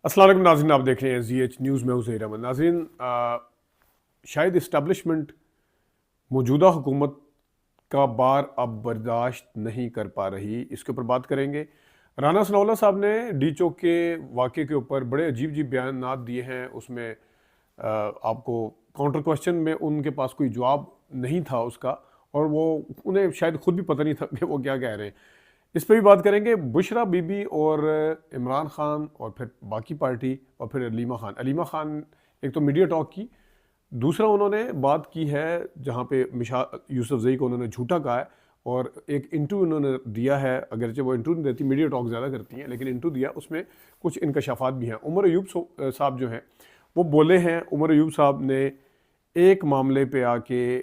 अस्सलाम वालेकुम नाज़रीन, आप देख रहे हैं ZH न्यूज़ में हूं ज़हीर अहमद। नाज़रीन, शायद इस्टेब्लिशमेंट मौजूदा हुकूमत का बार अब बर्दाश्त नहीं कर पा रही, इसके ऊपर बात करेंगे। राना सनाउल्लाह साहब ने डी चौक के वाक़े के ऊपर बड़े अजीब अजीब बयानात दिए हैं। उसमें आपको काउंटर क्वेश्चन में उनके पास कोई जवाब नहीं था उसका, और वो उन्हें शायद खुद भी पता नहीं था कि वो क्या कह रहे हैं। इस पे भी बात करेंगे। बुशरा बीबी और इमरान खान और फिर बाकी पार्टी और फिर अलीमा खान एक तो मीडिया टॉक की, दूसरा उन्होंने बात की है जहाँ पे मिशा यूसुफ जई को उन्होंने झूठा कहा है, और एक इंटरव्यू उन्होंने दिया है। अगरचे वो इंटरव्यू नहीं देती, मीडिया टॉक ज़्यादा करती हैं, लेकिन इंटरव्यू दिया, उसमें कुछ इंकशाफात भी हैं। उमर अयूब साहब जो हैं वो बोले हैं। उमर अयूब साहब ने एक मामले पे आके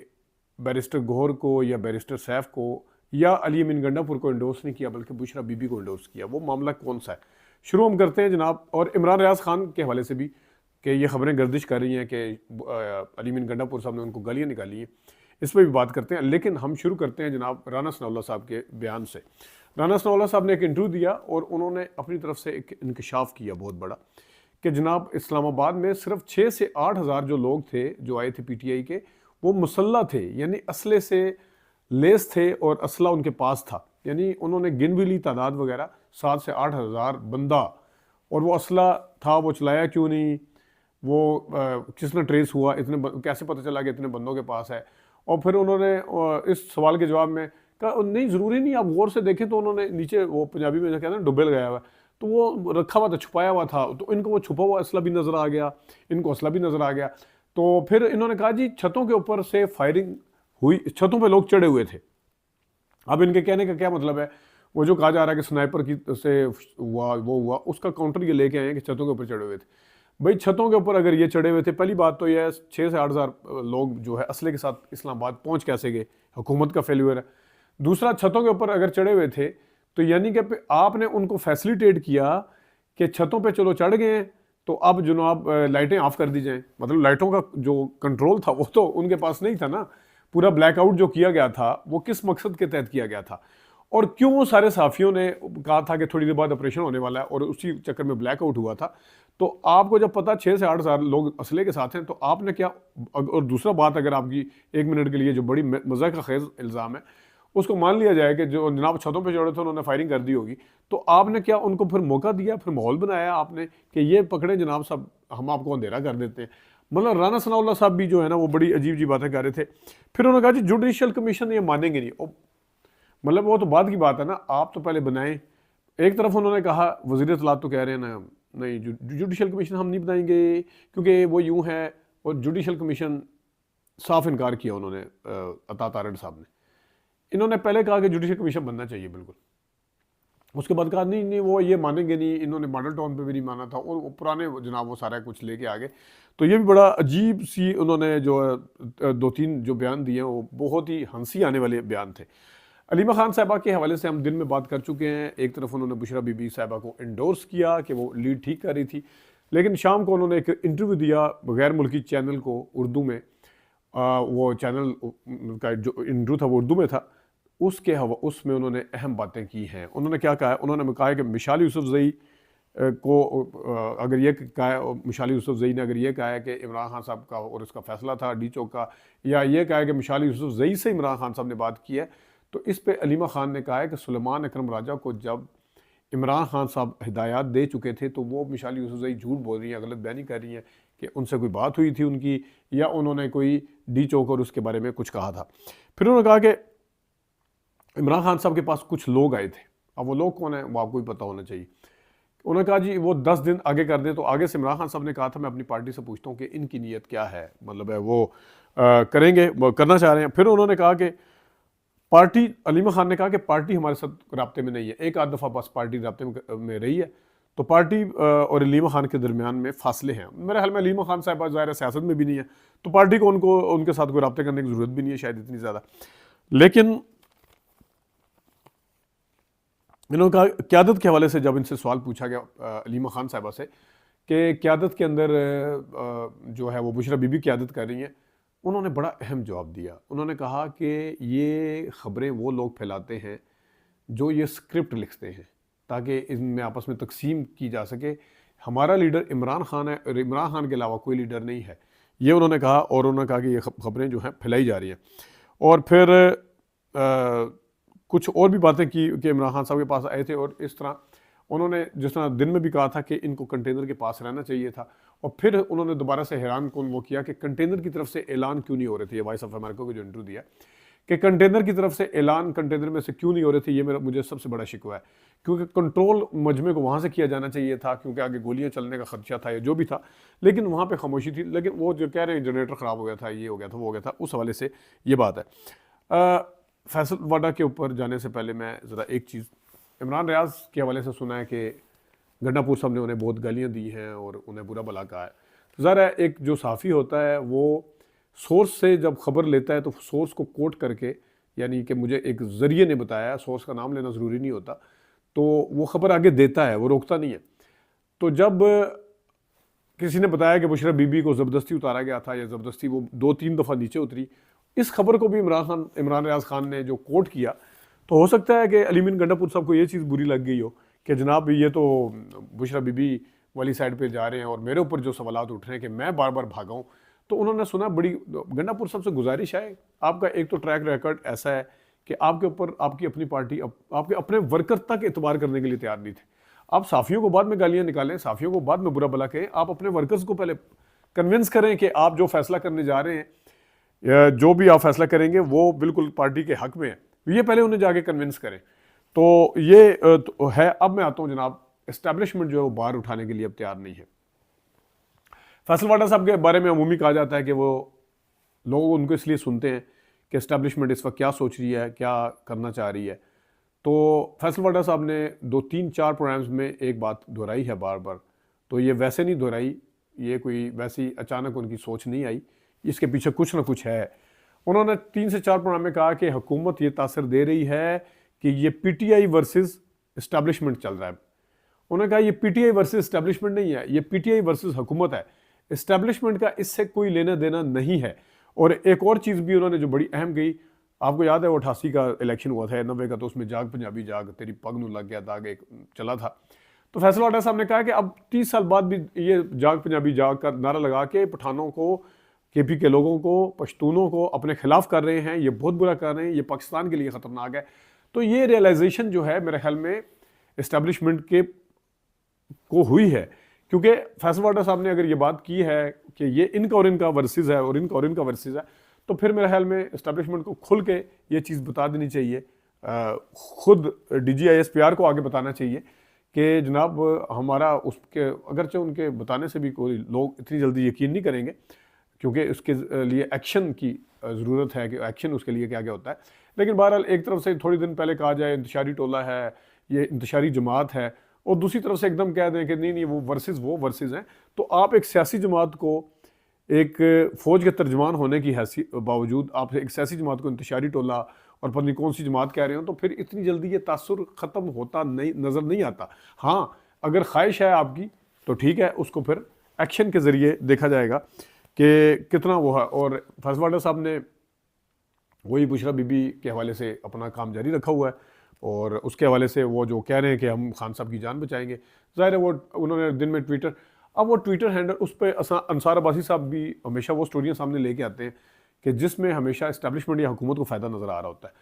बैरिस्टर गौहर को या बैरिस्टर सैफ को या अली अमीन गंडापुर को इंडोर्स नहीं किया, बल्कि बुशरा बीबी को इंडोर्स किया। वो मामला कौन सा है, शुरू हम करते हैं जनाब। और इमरान रियाज खान के हवाले से भी कि ये खबरें गर्दिश कर रही हैं कि अली अमीन गंडापुर साहब ने उनको गालियाँ निकाली हैं, इस पर भी बात करते हैं। लेकिन हम शुरू करते हैं जनाब राना सनाउल्लाह साहब के बयान से। राना सनाउल्लाह साहब ने एक इंटरव्यू दिया और उन्होंने अपनी तरफ से एक इंकशाफ किया बहुत बड़ा कि जनाब इस्लामाबाद में सिर्फ 6 से 8 हज़ार जो लोग थे जो आए थे PTI के, वो मुसल्ला थे, यानी असले से लेस थे और असला उनके पास था। यानी उन्होंने गिन भी ली तादाद वगैरह, 7 से 8 हज़ार बंदा, और वो असला था, वो चलाया क्यों नहीं, वो किसने ट्रेस हुआ, कैसे पता चला कि इतने बंदों के पास है। और फिर उन्होंने इस सवाल के जवाब में कहा नहीं, ज़रूरी नहीं, आप गौर से देखें तो उन्होंने नीचे वो पंजाबी में जो कहते हैं डुबेल गया हुआ है, तो वो रखा हुआ था, छुपाया हुआ था, तो इनको वो छुपा हुआ असला भी नज़र आ गया, इनको असला भी नज़र आ गया। तो फिर इन्होंने कहा जी छतों के ऊपर से फायरिंग हुई, छतों पे लोग चढ़े हुए थे। अब इनके कहने का क्या मतलब है, वो जो कहा जा रहा है कि स्नाइपर की से हुआ वो हुआ, उसका काउंटर ये लेके आए हैं कि छतों के ऊपर चढ़े हुए थे। भाई छतों के ऊपर अगर ये चढ़े हुए थे, पहली बात तो यह 6 से 8 हज़ार लोग जो है असले के साथ इस्लामाबाद पहुंच कैसे गए, हुकूमत का फेल्यूर है। दूसरा, छतों के ऊपर अगर चढ़े हुए थे तो यानी कि आपने उनको फैसिलिटेट किया कि छतों पे चलो चढ़ गए हैं, तो अब जनाब लाइटें ऑफ कर दी जाएं। मतलब लाइटों का जो कंट्रोल था वो तो उनके पास नहीं था ना। पूरा ब्लैकआउट जो किया गया था वो किस मकसद के तहत किया गया था, और क्यों वो सारे साफियों ने कहा था कि थोड़ी देर बाद ऑपरेशन होने वाला है, और उसी चक्कर में ब्लैकआउट हुआ था। तो आपको जब पता 6 से 8 हज़ार लोग असले के साथ हैं, तो आपने क्या। और दूसरा बात, अगर आपकी 1 मिनट के लिए जो बड़ी मज़ा का खेज इल्ज़ाम है, उसको मान लिया जाए कि जो जनाब छतों पे चढ़े थे उन्होंने फायरिंग कर दी होगी, तो आपने क्या उनको फिर मौका दिया, फिर माहौल बनाया आपने कि ये पकड़े जनाब साहब, हम आपको अंधेरा कर देते हैं। मतलब राना सनाउल्लाह साहब भी जो है ना वो बड़ी अजीब अजीब बातें कर रहे थे। फिर उन्होंने कहा जी जुडिशल कमीशन ये मानेंगे नहीं। मतलब वो तो बाद की बात है ना, आप तो पहले बनाएं। एक तरफ उन्होंने कहा, वज़ीर इत्तलात तो कह रहे हैं ना नहीं जुडिशल कमीशन हम नहीं बनाएंगे क्योंकि वो यूं है, और जुडिशल कमीशन साफ इनकार किया उन्होंने, अता तारड़ साहब ने। इन्होंने पहले कहा कि जुडिशल कमीशन बनना चाहिए बिल्कुल, उसके बाद कहा नहीं नहीं वो ये मानेंगे नहीं, इन्होंने मॉडल टाउन पे भी नहीं माना था, और पुराने जनाब वो सारा कुछ लेके आ गए। तो ये भी बड़ा अजीब सी उन्होंने जो 2-3 जो बयान दिए वो बहुत ही हंसी आने वाले बयान थे। अलीमा खान साहबा के हवाले से हम दिन में बात कर चुके हैं। एक तरफ उन्होंने बुशरा बीबी साहबा को इंडोर्स किया कि वो लीड ठीक कर रही थी, लेकिन शाम को उन्होंने एक इंटरव्यू दिया गैर मुल्की चैनल को उर्दू में। वो चैनल का जो इंटरव्यू था वो उर्दू में था, उसमें उन्होंने अहम बातें की हैं। उन्होंने क्या कहा है, उन्होंने कहा है कि मिशाल यूसुफ जई को अगर ये कहा है, मिशाल यूसुफ जई ने अगर ये कहा है कि इमरान खान साहब का और इसका फैसला था डी चौक का, या ये कहा है कि मिशाल यूसुफ जई से इमरान खान साहब ने बात की है, तो इस पे अलीमा खान ने कहा है कि सुलेमान अकरम राजा को जब इमरान खान साहब हिदायत दे चुके थे तो वो मिशाल यूसुफ जई झूठ बोल रही हैं, गलत बयानी कर रही हैं कि उनसे कोई बात हुई थी उनकी, या उन्होंने कोई डी चौक और उसके बारे में कुछ कहा था। फिर उन्होंने कहा कि इमरान खान साहब के पास कुछ लोग आए थे, अब वो लोग कौन है वो आपको भी पता होना चाहिए। उन्होंने कहा जी वो 10 दिन आगे कर दें, तो आगे से इमरान खान साहब ने कहा था मैं अपनी पार्टी से पूछता हूँ कि इनकी नीयत क्या है, मतलब है वो करेंगे, वो करना चाह रहे हैं। फिर उन्होंने कहा कि पार्टी, अलीमा खान ने कहा कि पार्टी हमारे साथ राब्ते में नहीं है, एक आध दफ़ा बस पार्टी राब्ते में रही है, तो पार्टी और अलीमा खान के दरमियान में फासले हैं। मेरे ख्याल में अलीमा खान साहब ज़ाहिर सियासत में भी नहीं है, तो पार्टी को उनके साथ कोई राब्ते करने की ज़रूरत भी नहीं है शायद इतनी ज़्यादा। लेकिन इन्होंने कहा क़यादत के हवाले से जब इनसे सवाल पूछा गया अलीमा खान साहबा से कि क़यादत के अंदर जो है वो बुशरा बीबी क़यादत कर रही हैं, उन्होंने बड़ा अहम जवाब दिया। उन्होंने कहा कि ये ख़बरें वो लोग फैलाते हैं जो ये स्क्रिप्ट लिखते हैं ताकि इनमें आपस में तकसीम की जा सके। हमारा लीडर इमरान खान है और इमरान खान के अलावा कोई लीडर नहीं है, ये उन्होंने कहा। और उन्होंने कहा कि ये खबरें जो हैं फैलाई जा रही हैं। और फिर कुछ और भी बातें की कि इमरान खान साहब के पास आए थे और इस तरह उन्होंने जिस तरह दिन में भी कहा था कि इनको कंटेनर के पास रहना चाहिए था, और फिर उन्होंने दोबारा से हैरान कौन वो किया कि कंटेनर की तरफ से ऐलान क्यों नहीं हो रहे थे। ये वॉइस ऑफ अमेरिका को जो इंटरव्यू दिया कि कंटेनर की तरफ से ऐलान कंटेनर में से क्यों नहीं हो रहे थे, ये मुझे सबसे बड़ा शिकवा है। क्योंकि कंट्रोल मजमे को वहाँ से किया जाना चाहिए था, क्योंकि आगे गोलियाँ चलने का खदशा था या जो भी था, लेकिन वहाँ पे खामोशी थी। लेकिन वो जो कह रहे हैं जनरेटर ख़राब हो गया था, ये हो गया था, वो हो गया था, उस हवाले से ये बात है। फैसल वाडा के ऊपर जाने से पहले मैं ज़रा एक चीज़ इमरान रियाज के हवाले से सुना है कि गंडापुर साहब ने उन्हें बहुत गालियाँ दी हैं और उन्हें बुरा भला कहा है। तो ज़रा एक जो साफ़ी होता है वो सोर्स से जब खबर लेता है तो सोर्स को कोट करके, यानी कि मुझे एक ज़रिए ने बताया, सोर्स का नाम लेना ज़रूरी नहीं होता, तो वो ख़बर आगे देता है, वो रोकता नहीं है। तो जब किसी ने बताया कि बुशरा बीबी को ज़बरदस्ती उतारा गया था या ज़बरदस्ती वो 2-3 दफ़ा नीचे उतरी, इस खबर को भी इमरान रियाज खान ने जो कोट किया, तो हो सकता है कि अलीमीन गंडापुर साहब को ये चीज़ बुरी लग गई हो कि जनाब ये तो बुशरा बीबी वाली साइड पे जा रहे हैं और मेरे ऊपर जो सवालात उठ रहे हैं कि मैं बार बार भागा हूँ। तो उन्होंने सुना, बड़ी गंडापुर साहब से गुजारिश है, आपका एक तो ट्रैक रिकॉर्ड ऐसा है कि आपके ऊपर आपकी अपनी पार्टी आपके अपने वर्कर तक एतबार करने के लिए तैयार नहीं थे। आप साफ़ियों को बाद में गालियाँ निकालें, साफ़ियों को बाद में बुरा भला कहें, आप अपने वर्कर्स को पहले कन्विंस करें कि आप जो फैसला करने जा रहे हैं, जो भी आप फैसला करेंगे वो बिल्कुल पार्टी के हक में है, ये पहले उन्हें जाके कन्विंस करें। तो ये तो है। अब मैं आता हूँ जनाब, इस्टेब्लिशमेंट जो है वो बाहर उठाने के लिए अब तैयार नहीं है। फैसल वाडा साहब के बारे में अमूमी कहा जाता है कि वो लोग उनको इसलिए सुनते हैं कि इस्टेब्लिशमेंट इस वक्त क्या सोच रही है, क्या करना चाह रही है। तो फैसल वाडा साहब ने 2-3-4 प्रोग्राम्स में एक बात दोहराई है बार बार, तो ये वैसे नहीं दोहराई, ये कोई वैसी अचानक उनकी सोच नहीं आई, इसके पीछे कुछ ना कुछ है। उन्होंने 3 से 4 प्रोग्राम में कहा कि हुकूमत ये तासर दे रही है कि ये पीटीआई वर्सेस इस्टेब्लिशमेंट चल रहा है। उन्होंने कहा ये पीटीआई वर्सेस इस्टेब्लिशमेंट नहीं है, ये पीटीआई वर्सेस हुकूमत है, इस्टेब्लिशमेंट का इससे कोई लेना देना नहीं है। और एक और चीज़ भी उन्होंने जो बड़ी अहम कही, आपको याद है वो 88 का इलेक्शन हुआ था, 90 का, तो उसमें जाग पंजाबी जाग तेरी पग नू लग गया दाग एक चला था। तो फैसल वाडा साहब ने कहा कि अब 30 साल बाद भी ये जाग पंजाबी जाग का नारा लगा के पठानों को, केपी के लोगों को, पश्तूनों को अपने खिलाफ कर रहे हैं, ये बहुत बुरा कर रहे हैं, ये पाकिस्तान के लिए ख़तरनाक है। तो ये रियलाइजेशन जो है मेरे ख्याल में इस्टेब्लिशमेंट के को हुई है, क्योंकि फैसल वाडा साहब ने अगर ये बात की है कि ये इनका और इनका वर्सेस है और इनका और इनका वर्सेस है, तो फिर मेरे ख्याल में इस्टेब्लिशमेंट को खुल के ये चीज़ बता देनी चाहिए, खुद DGISPR को आगे बताना चाहिए कि जनाब हमारा उसके, अगरचे उनके बताने से भी कोई लोग इतनी जल्दी यकीन नहीं करेंगे, क्योंकि उसके लिए एक्शन की ज़रूरत है कि एक्शन उसके लिए क्या क्या होता है। लेकिन बहरहाल एक तरफ से थोड़ी दिन पहले कहा जाए इंतशारी टोला है, ये इंतशारी जमात है, और दूसरी तरफ से एकदम कह दें कि नहीं नहीं वो वर्सेस हैं, तो आप एक सियासी जमात को, एक फ़ौज के तर्जमान होने की हैसियत बावजूद आप एक सियासी जमात को इंतशारी टोला और पता नहीं कौन सी जमात कह रहे हो, तो फिर इतनी जल्दी ये तासुर ख़त्म होता नहीं नज़र नहीं आता। हाँ, अगर ख्वाहिश है आपकी तो ठीक है, उसको फिर एक्शन के ज़रिए देखा जाएगा कि कितना वो है। और फैसल वाडा साहब ने वही बुशरा बीबी के हवाले से अपना काम जारी रखा हुआ है, और उसके हवाले से वो जो कह रहे हैं कि हम खान साहब की जान बचाएंगे, ज़ाहिर है वो उन्होंने दिन में ट्विटर, अब वो ट्विटर हैंडल उस पर अंसार अब्बासी साहब भी हमेशा वो स्टोरियाँ सामने लेके आते हैं कि जिसमें हमेशा इस्टेब्लिशमेंट या हुकूमत को फ़ायदा नज़र आ रहा होता है।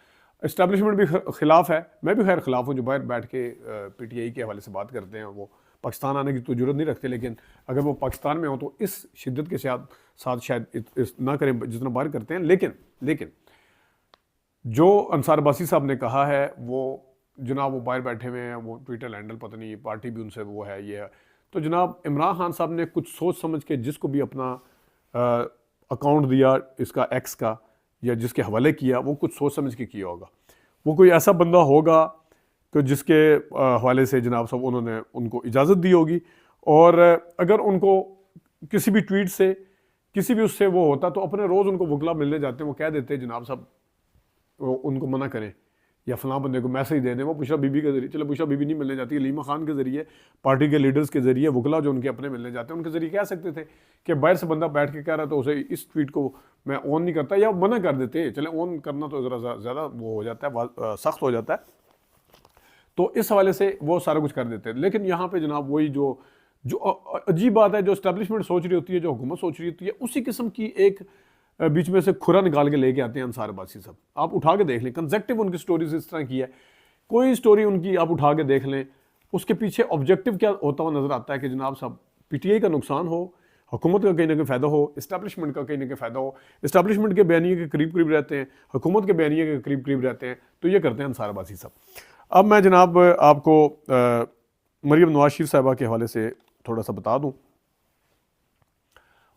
इस्टेब्लिशमेंट भी खिलाफ है, मैं भी खैर खिलाफ हूँ, जो बाहर बैठ के PTI के हवाले से बात करते हैं, वो पाकिस्तान आने की तो जरूरत नहीं रखते, लेकिन अगर वो पाकिस्तान में हो तो इस शिद्दत के साथ शायद ना करें जितना बाहर करते हैं। लेकिन जो अंसार अब्बासी साहब ने कहा है, वो जनाब वो बाहर बैठे हुए हैं, वो ट्विटर हैंडल पता नहीं पार्टी भी उनसे वो है, ये है, तो जनाब इमरान खान साहब ने कुछ सोच समझ के जिसको भी अपना अकाउंट दिया इसका एक्स का, या जिसके हवाले किया, वो कुछ सोच समझ के किया होगा। वो कोई ऐसा बंदा होगा कि जिसके हवाले से जनाब साहब उन्होंने उनको इजाज़त दी होगी, और अगर उनको किसी भी ट्वीट से किसी भी उससे वो होता तो अपने रोज़ उनको वकला मिलने जाते हैं, वो कह देते जनाब साहब उनको मना करें या फलां बंदे को मैसेज दे दें। वो बुशरा बीबी के जरिए, चलो बुशरा बीबी नहीं मिलने जाती, अलीमा खान के ज़रिए, पार्टी के लीडर्स के ज़रिए, वकला जो उनके अपने मिलने जाते हैं उनके ज़रिए कह सकते थे कि बाहर से बंदा बैठ के कह रहा तो उसे इस ट्वीट को मैं ऑन नहीं करता, या मना कर देते। चले ऑन करना तो ज़रा ज़्यादा वो हो जाता है, सख्त हो जाता है, तो इस हवाले से वो सारा कुछ कर देते हैं। लेकिन यहाँ पर जनाब वही जो जो अजीब बात है, जो इस्टेब्लिशमेंट सोच रही होती है, जो हुकूमत सोच रही होती है, उसी किस्म की एक बीच में से खुरा निकाल के लेके आते हैं अंसार अब्बासी साहब। आप उठा के देख लें, कंसेक्टिव उनकी स्टोरीज इस तरह की है, कोई स्टोरी उनकी आप उठा के देख लें, उसके पीछे ऑब्जेक्टिव क्या होता हुआ नजर आता है कि जनाब साहब पीटीआई का नुकसान हो, हुकूमत का कहीं ना कहीं फ़ायदा हो, इस्टेब्लिशमेंट का कहीं ना कहीं फ़ायदा हो, इस्टेब्लिशमेंट के बयानिए के करीब करीब रहते हैं, हुकूमत के बयानिए के करीब करीब रहते हैं, तो ये करते हैं अंसार अब्बासी साहब। अब मैं जनाब आपको मरीम नवाज शरीफ साहिबा के हवाले से थोड़ा सा बता दूं।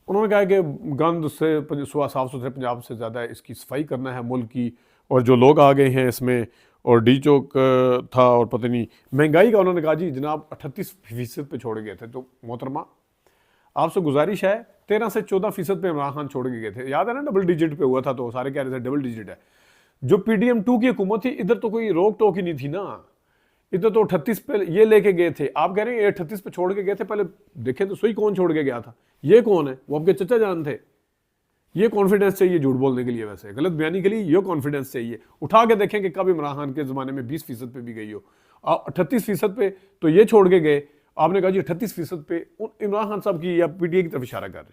उन्होंने कहा कि गंद से साफ सुथरे पंजाब से ज़्यादा इसकी सफाई करना है मुल्क की, और जो लोग आ गए हैं इसमें, और डी चौक था, और पता नहीं महंगाई का उन्होंने कहा जी जनाब 38% पे छोड़ गए थे। तो मोहतरमा आपसे गुजारिश है, 13 से 14% पे इमरान खान छोड़ के गए थे, याद है ना, डबल डिजिट पे हुआ था, तो सारे कह रहे थे डबल डिजिट है। जो PDM 2 की हुकूमत थी, इधर तो कोई रोक टोक ही नहीं थी ना, इधर तो 38 पे ये लेके गए थे। आप कह रहे हैं ये 38 पे छोड़ के गए थे, पहले देखें तो सही कौन छोड़ के गया था, ये कौन है, वो आपके चचा जान थे। ये कॉन्फिडेंस चाहिए झूठ बोलने के लिए, वैसे गलत बयानी के लिए ये कॉन्फिडेंस चाहिए। उठा के देखें कि कब इमरान खान के ज़माने में 20% पे भी गई हो, 38% पे तो ये छोड़ के गए। आपने कहा जी 38% पे इमरान खान साहब की या PTI की तरफ इशारा कर रहे,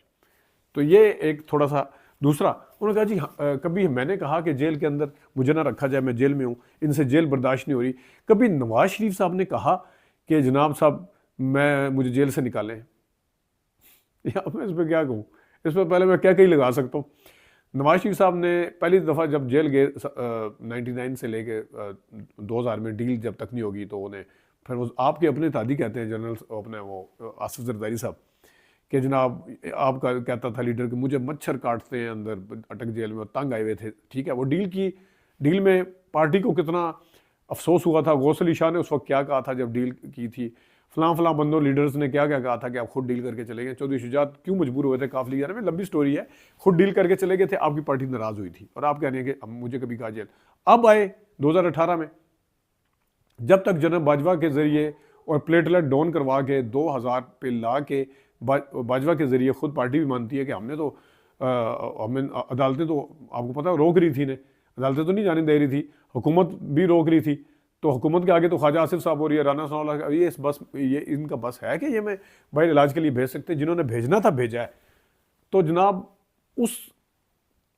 तो ये एक थोड़ा सा। दूसरा, उन्होंने कहा जी कभी मैंने कहा कि जेल के अंदर मुझे ना रखा जाए, मैं जेल में हूँ, इनसे जेल बर्दाश्त नहीं हो रही। कभी नवाज शरीफ साहब ने कहा कि जनाब साहब मुझे जेल से निकालें, या मैं इस पर क्या कहूँ, इस पर पहले मैं क्या कहीं लगा सकता हूँ। नवाज शरीफ साहब ने पहली दफ़ा जब जेल गए 99 से लेके 2000 में डील जब तक नहीं होगी, तो उन्हें फिर वो आपके अपने तादी कहते हैं जनरल अपने वो आसिफ जरदारी साहब कि जनाब आपका कहता था लीडर कि मुझे मच्छर काटते हैं अंदर अटक जेल में, और तंग आए हुए थे। ठीक है, वो डील में पार्टी को कितना अफसोस हुआ था। गौसल ईशा ने उस वक्त क्या कहा था जब डील की थी, फलां बंदों लीडर्स ने क्या क्या कहा था कि आप खुद डील करके चले गए। चौधरी शुजात क्यों मजबूर हुए थे काफिले जाने में, लंबी स्टोरी है, खुद डील करके चले गए थे, आपकी पार्टी नाराज हुई थी, और आप कह रहे हैं कि मुझे कभी कहा जेल। अब आए 2018 में, जब तक जनरल बाजवा के जरिए और प्लेटलेट डाउन करवा के 2000 पे ला के बाजवा के जरिए खुद पार्टी भी मानती है कि हमने तो हमें अदालतें तो आपको पता है रोक रही थी, ने अदालतें तो नहीं जाने दे रही थी, हुकूमत भी रोक रही थी। तो हुकूमत के आगे तो ख्वाजा आसिफ साहब और ये राना सनाउल्लाह, ये इनका बस है कि ये मैं बाहर इलाज के लिए भेज सकते, जिन्होंने भेजना था भेजा है। तो जनाब उस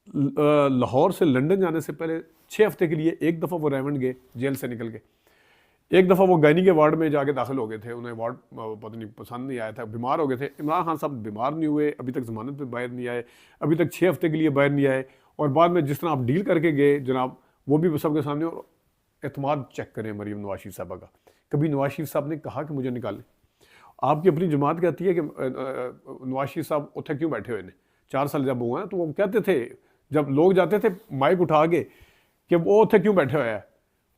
लाहौर से लंदन जाने से पहले 6 हफ्ते के लिए एक दफ़ा वो रेवंड गए जेल से निकल के, एक दफ़ा वो गायनी के वार्ड में जाके दाखिल हो गए थे, उन्हें वार्ड पता नहीं पसंद नहीं आया था, बीमार हो गए थे। इमरान खान साहब बीमार नहीं हुए, अभी तक ज़मानत पे बाहर नहीं आए, अभी तक 6 हफ्ते के लिए बाहर नहीं आए, और बाद में जिस तरह आप डील करके गए जनाब, वो भी सबके सामने। और एतमाद चेक करें मरीम नवाज शरीफ साहबा का, कभी नवाज शरीफ साहब ने कहा कि मुझे निकालें। आपकी अपनी जमात कहती है कि नवाज शरीफ साहब उत्थे क्यों बैठे हुए ने, 4 साल जब हुए हैं, तो वो कहते थे जब लोग जाते थे माइक उठा के कि वो उत्थे क्यों बैठे हुए हैं,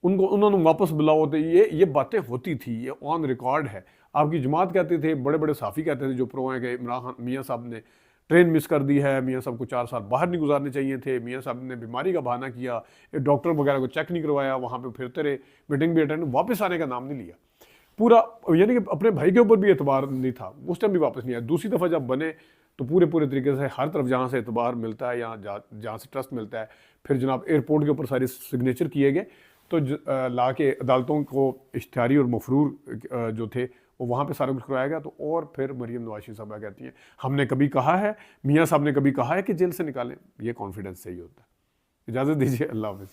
उन्होंने वापस बुलाओ। तो ये बातें होती थी, ये ऑन रिकॉर्ड है। आपकी जमात कहते थे, बड़े बड़े साफ़ी कहते थे जो प्रो हैं कि इमरान खान मियाँ साहब ने ट्रेन मिस कर दी है, मियाँ साहब को 4 साल बाहर नहीं गुजारने चाहिए थे, मियाँ साहब ने बीमारी का बहाना किया, डॉक्टर वगैरह को चेक नहीं करवाया, वहाँ पे फिरते रहे, मीटिंग भी अटेंड, वापस आने का नाम नहीं लिया पूरा, यानी कि अपने भाई के ऊपर भी एतबार नहीं था, उस टाइम भी वापस नहीं आया। दूसरी दफ़ा जब बने तो पूरे तरीके से हर तरफ जहाँ से एतबार मिलता है या जहाँ से ट्रस्ट मिलता है, फिर जनाब एयरपोर्ट के ऊपर सारे सिग्नेचर किए गए, तो ला के अदालतों को इश्तिहारी और मफरूर जो थे वो वहाँ पे सारा कुछ कराया गया। तो और फिर मरीम नवाज शरीफ साहबा कहती हैं हमने कभी कहा है, मियाँ साहब ने कभी कहा है कि जेल से निकालें, ये कॉन्फिडेंस चाहिए होता है। इजाज़त दीजिए, अल्लाह हाफ़िज़।